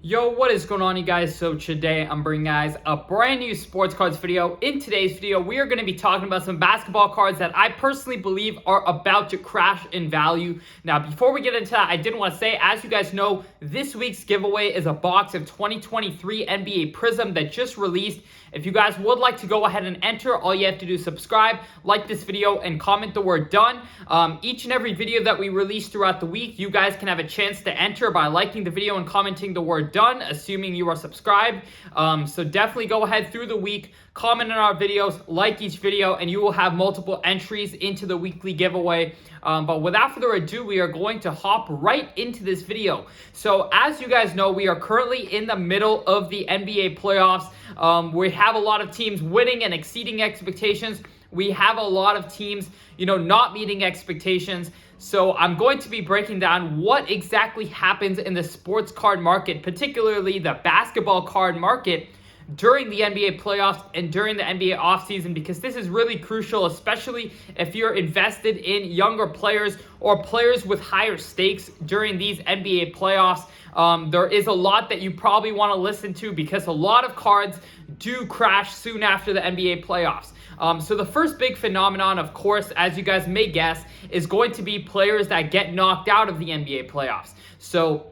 Yo, what is going on, you guys? So today I'm bringing guys a brand new sports cards video. In today's video, we are going to be talking about some basketball cards that I personally believe are about to crash in value. Now, before we get into that, I did want to say, as you guys know, this week's giveaway is a box of 2023 NBA Prism that just released. If you guys would like to go ahead and enter, all you have to do is subscribe, like this video, and comment the word done. Each and every video that we release throughout the week, you guys can have a chance to enter by liking the video and commenting the word done, assuming you are subscribed. So definitely go ahead through the week, comment on our videos, like each video, and you will have multiple entries into the weekly giveaway. But without further ado, we are going to hop right into this video. So as you guys know, we are currently in the middle of the NBA playoffs. We have a lot of teams winning and exceeding expectations. We have a lot of teams, not meeting expectations. So I'm going to be breaking down what exactly happens in the sports card market, particularly the basketball card market, during the NBA playoffs and during the NBA offseason, because this is really crucial, especially if you're invested in younger players or players with higher stakes during these NBA playoffs. There is a lot that you probably want to listen to because a lot of cards do crash soon after the NBA playoffs. So the first big phenomenon, of course, as you guys may guess, is going to be players that get knocked out of the NBA playoffs. So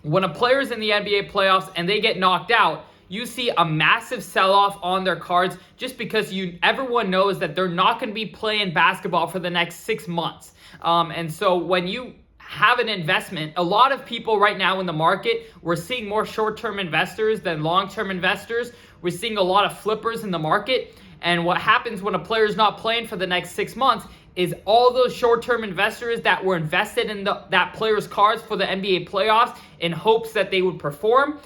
when a player is in the NBA playoffs and they get knocked out, you see a massive sell-off on their cards just because everyone knows that they're not going to be playing basketball for the next 6 months. And so when you have an investment, a lot of people right now in the market, we're seeing more short-term investors than long-term investors. We're seeing a lot of flippers in the market. And what happens when a player is not playing for the next 6 months is all those short-term investors that were invested in that player's cards for the NBA playoffs in hopes that they would perform,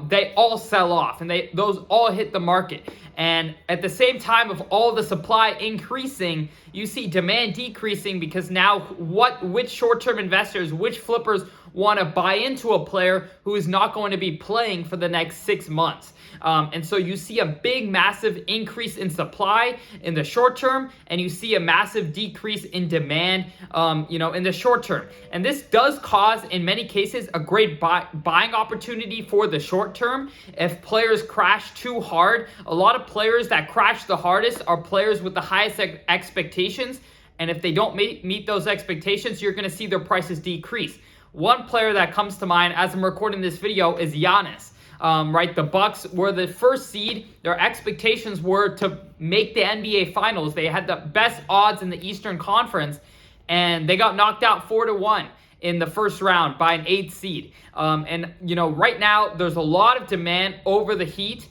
they all sell off, and those all hit the market. And at the same time of all the supply increasing, you see demand decreasing because now which short-term investors, which flippers want to buy into a player who is not going to be playing for the next 6 months. And so you see a big, massive increase in supply in the short term, and you see a massive decrease in demand, in the short term. And this does cause, in many cases, a great buying opportunity for the short term. If players crash too hard, a lot of players that crash the hardest are players with the highest expectations. And if they don't meet those expectations, you're going to see their prices decrease. One player that comes to mind as I'm recording this video is Giannis. The Bucks were the first seed. Their expectations were to make the NBA Finals. They had the best odds in the Eastern Conference, and they got knocked out 4-1 in the first round by an 8th seed. Right now there's a lot of demand over the Heat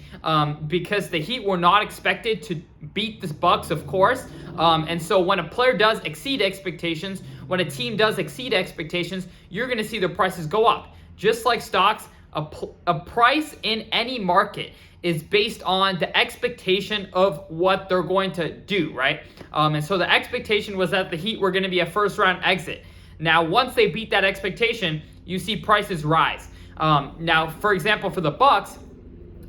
because the Heat were not expected to beat the Bucks, of course. And so when a player does exceed expectations, when a team does exceed expectations, you're going to see their prices go up. Just like stocks, a price in any market is based on the expectation of what they're going to do, right? And so the expectation was that the Heat were going to be a first-round exit. Now, once they beat that expectation, you see prices rise. Now, for example, for the Bucks,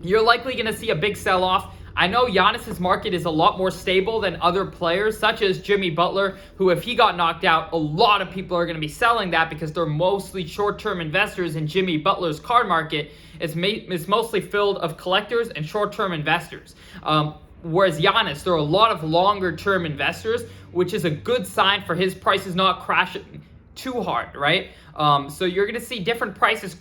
you're likely going to see a big sell-off. I know Giannis's market is a lot more stable than other players, such as Jimmy Butler, who, if he got knocked out, a lot of people are going to be selling that because they're mostly short-term investors in Jimmy Butler's card market. It's mostly filled of collectors and short-term investors. Whereas Giannis, there are a lot of longer-term investors, which is a good sign for his prices not crashing too hard, right? So you're going to see different players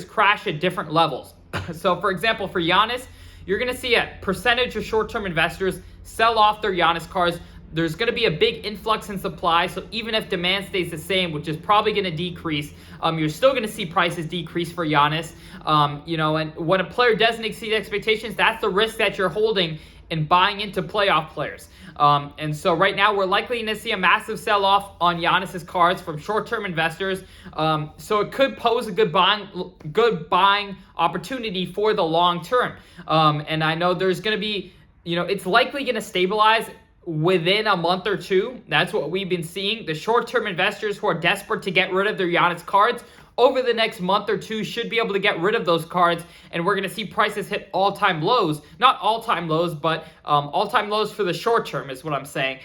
crash at different levels. So, for example, for Giannis, you're going to see a percentage of short-term investors sell off their Giannis cards. There's going to be a big influx in supply, so even if demand stays the same, which is probably going to decrease, you're still going to see prices decrease for Giannis. And when a player doesn't exceed expectations, that's the risk that you're holding in buying into playoff players. And so right now we're likely going to see a massive sell-off on Giannis's cards from short-term investors. So it could pose a good buying opportunity for the long term. And I know there's going to be, it's likely going to stabilize within a month or two. That's what we've been seeing. The short-term investors who are desperate to get rid of their Giannis cards over the next month or two should be able to get rid of those cards, and we're going to see prices hit all-time lows. Not all-time lows, but all-time lows for the short term is what I'm saying.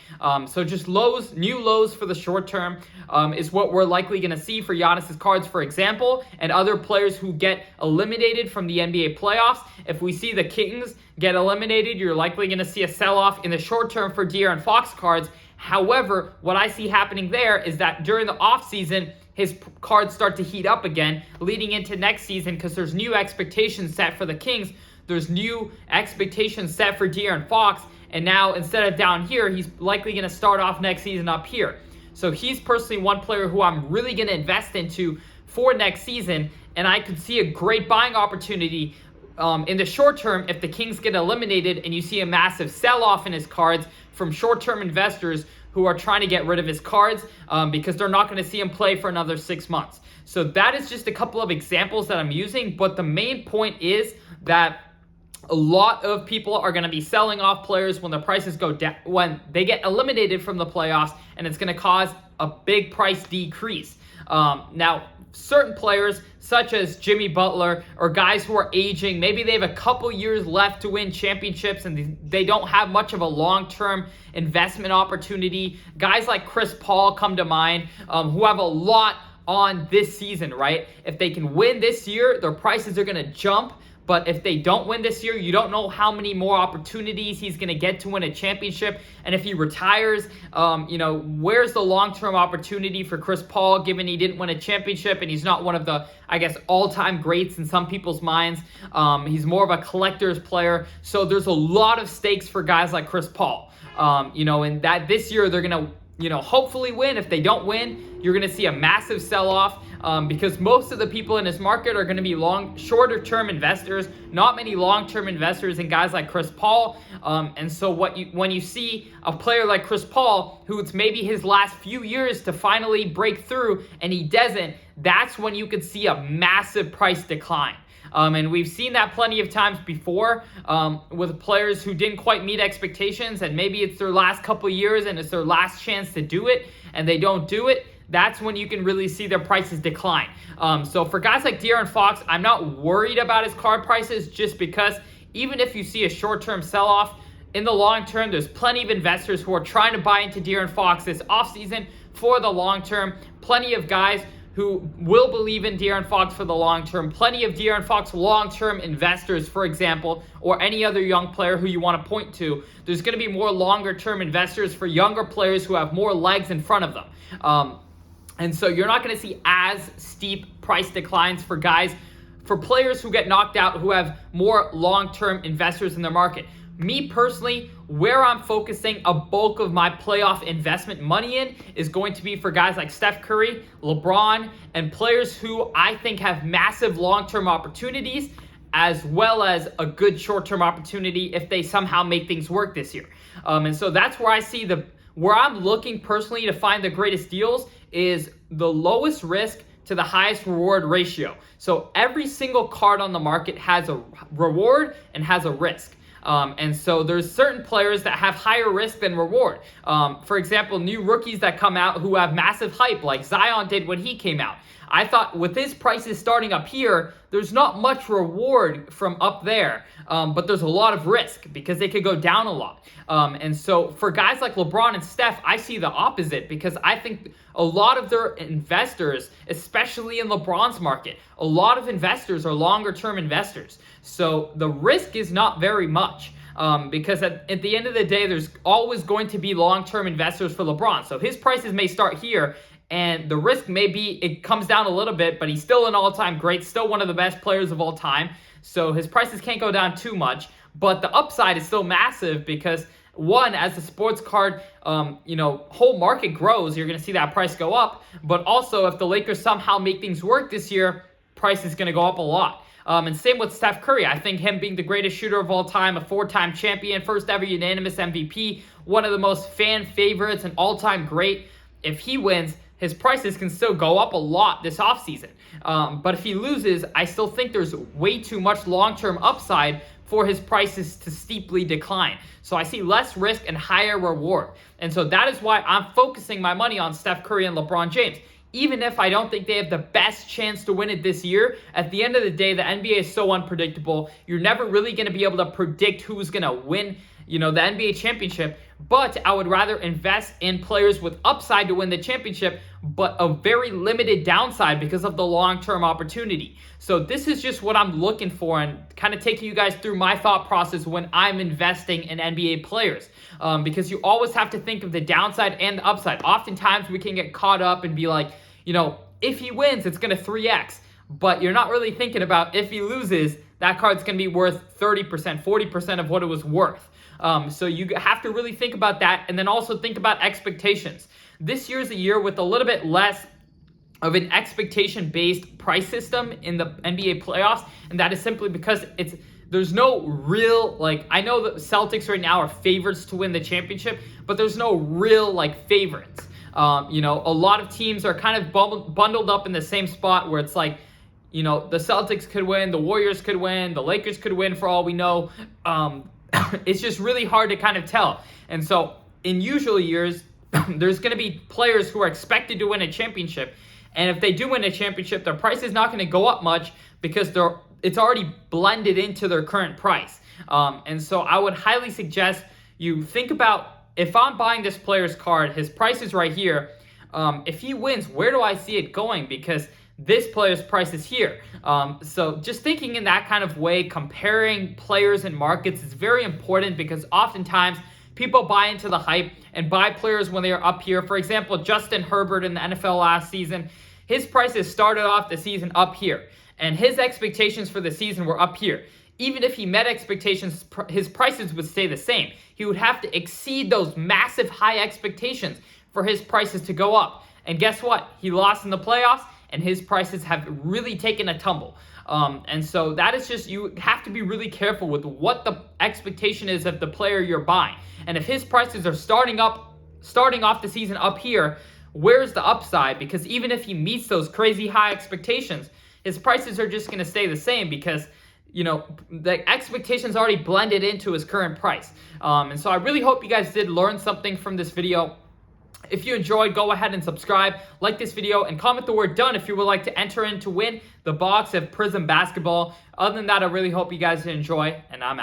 So just lows, new lows for the short term is what we're likely going to see for Giannis's cards, for example, and other players who get eliminated from the NBA playoffs. If we see the Kings get eliminated, you're likely going to see a sell-off in the short term for De'Aaron Fox cards. However, what I see happening there is that during the offseason, his cards start to heat up again leading into next season because there's new expectations set for the Kings. There's new expectations set for De'Aaron Fox. And now instead of down here, he's likely going to start off next season up here. So he's personally one player who I'm really going to invest into for next season. And I could see a great buying opportunity in the short term if the Kings get eliminated and you see a massive sell-off in his cards from short-term investors who are trying to get rid of his cards because they're not going to see him play for another 6 months. So that is just a couple of examples that I'm using, but the main point is that a lot of people are going to be selling off players when the prices go down, when they get eliminated from the playoffs, and it's going to cause a big price decrease. Now, certain players such as Jimmy Butler or guys who are aging, maybe they have a couple years left to win championships and they don't have much of a long-term investment opportunity. Guys like Chris Paul come to mind, who have a lot on this season, right? If they can win this year, their prices are going to jump. But if they don't win this year, you don't know how many more opportunities he's going to get to win a championship. And if he retires, where's the long-term opportunity for Chris Paul, given he didn't win a championship and he's not one of the, I guess, all-time greats in some people's minds. He's more of a collector's player. So there's a lot of stakes for guys like Chris Paul. And that this year they're going to, hopefully win. If they don't win, you're going to see a massive sell-off. Because most of the people in this market are going to be shorter-term investors, not many long-term investors in guys like Chris Paul. And so when you see a player like Chris Paul, who it's maybe his last few years to finally break through, and he doesn't, that's when you could see a massive price decline. And we've seen that plenty of times before with players who didn't quite meet expectations, and maybe it's their last couple years and it's their last chance to do it, and they don't do it. That's when you can really see their prices decline. So for guys like De'Aaron Fox, I'm not worried about his card prices just because even if you see a short-term sell-off, in the long term, there's plenty of investors who are trying to buy into De'Aaron Fox this offseason for the long term. Plenty of guys who will believe in De'Aaron Fox for the long term. Plenty of De'Aaron Fox long-term investors, for example, or any other young player who you want to point to. There's going to be more longer-term investors for younger players who have more legs in front of them. And so you're not going to see as steep price declines for players who get knocked out who have more long-term investors in their market. Me personally, where I'm focusing a bulk of my playoff investment money in is going to be for guys like Steph Curry, LeBron, and players who I think have massive long-term opportunities, as well as a good short-term opportunity if they somehow make things work this year. And so that's where I see where I'm looking personally to find the greatest deals is the lowest risk to the highest reward ratio. So every single card on the market has a reward and has a risk. And so there's certain players that have higher risk than reward. For example, new rookies that come out who have massive hype, like Zion did when he came out. I thought with his prices starting up here, there's not much reward from up there, but there's a lot of risk because they could go down a lot. And so for guys like LeBron and Steph, I see the opposite because I think a lot of their investors, especially in LeBron's market, a lot of investors are longer-term investors. So the risk is not very much. Because at the end of the day, there's always going to be long-term investors for LeBron. So his prices may start here, and the risk may be it comes down a little bit, but he's still an all-time great, still one of the best players of all time. So his prices can't go down too much, but the upside is still massive because, one, as the sports card, whole market grows, you're going to see that price go up. But also, if the Lakers somehow make things work this year, price is going to go up a lot. And same with Steph Curry. I think him being the greatest shooter of all time, a 4-time champion, first ever unanimous MVP, one of the most fan favorites, and all-time great. If he wins, his prices can still go up a lot this offseason. But if he loses, I still think there's way too much long-term upside for his prices to steeply decline. So I see less risk and higher reward. And so that is why I'm focusing my money on Steph Curry and LeBron James. even if I don't think they have the best chance to win it this year, at the end of the day, the NBA is so unpredictable. You're never really going to be able to predict who's going to win, the NBA championship. But I would rather invest in players with upside to win the championship, but a very limited downside because of the long-term opportunity. So this is just what I'm looking for, and kind of taking you guys through my thought process when I'm investing in NBA players. Because you always have to think of the downside and the upside. Oftentimes we can get caught up and be like, if he wins, it's going to 3x. But you're not really thinking about if he loses, that card's going to be worth 30%, 40% of what it was worth. So you have to really think about that, and then also think about expectations. This year's a year with a little bit less of an expectation-based price system in the NBA playoffs, and that is simply because there's no real, I know the Celtics right now are favorites to win the championship, but there's no real, favorites. A lot of teams are kind of bundled up in the same spot where it's like, the Celtics could win, the Warriors could win, the Lakers could win for all we know. It's just really hard to kind of tell. And so in usual years, there's going to be players who are expected to win a championship. And if they do win a championship, their price is not going to go up much because it's already blended into their current price. And so I would highly suggest you think about, if I'm buying this player's card, his price is right here. If he wins, where do I see it going? Because this player's price is here. So just thinking in that kind of way, comparing players and markets is very important, because oftentimes people buy into the hype and buy players when they are up here. For example, Justin Herbert in the NFL last season, his prices started off the season up here, and his expectations for the season were up here. Even if he met expectations, his prices would stay the same. He would have to exceed those massive high expectations for his prices to go up. And guess what? He lost in the playoffs, and his prices have really taken a tumble. And so that is just, you have to be really careful with what the expectation is of the player you're buying. And if his prices are starting off the season up here, where's the upside? Because even if he meets those crazy high expectations, his prices are just going to stay the same, because the expectations already blended into his current price. And so I really hope you guys did learn something from this video. If you enjoyed, go ahead and subscribe, like this video, and comment the word done if you would like to enter in to win the box of Prizm Basketball. Other than that, I really hope you guys enjoy, and I'm out.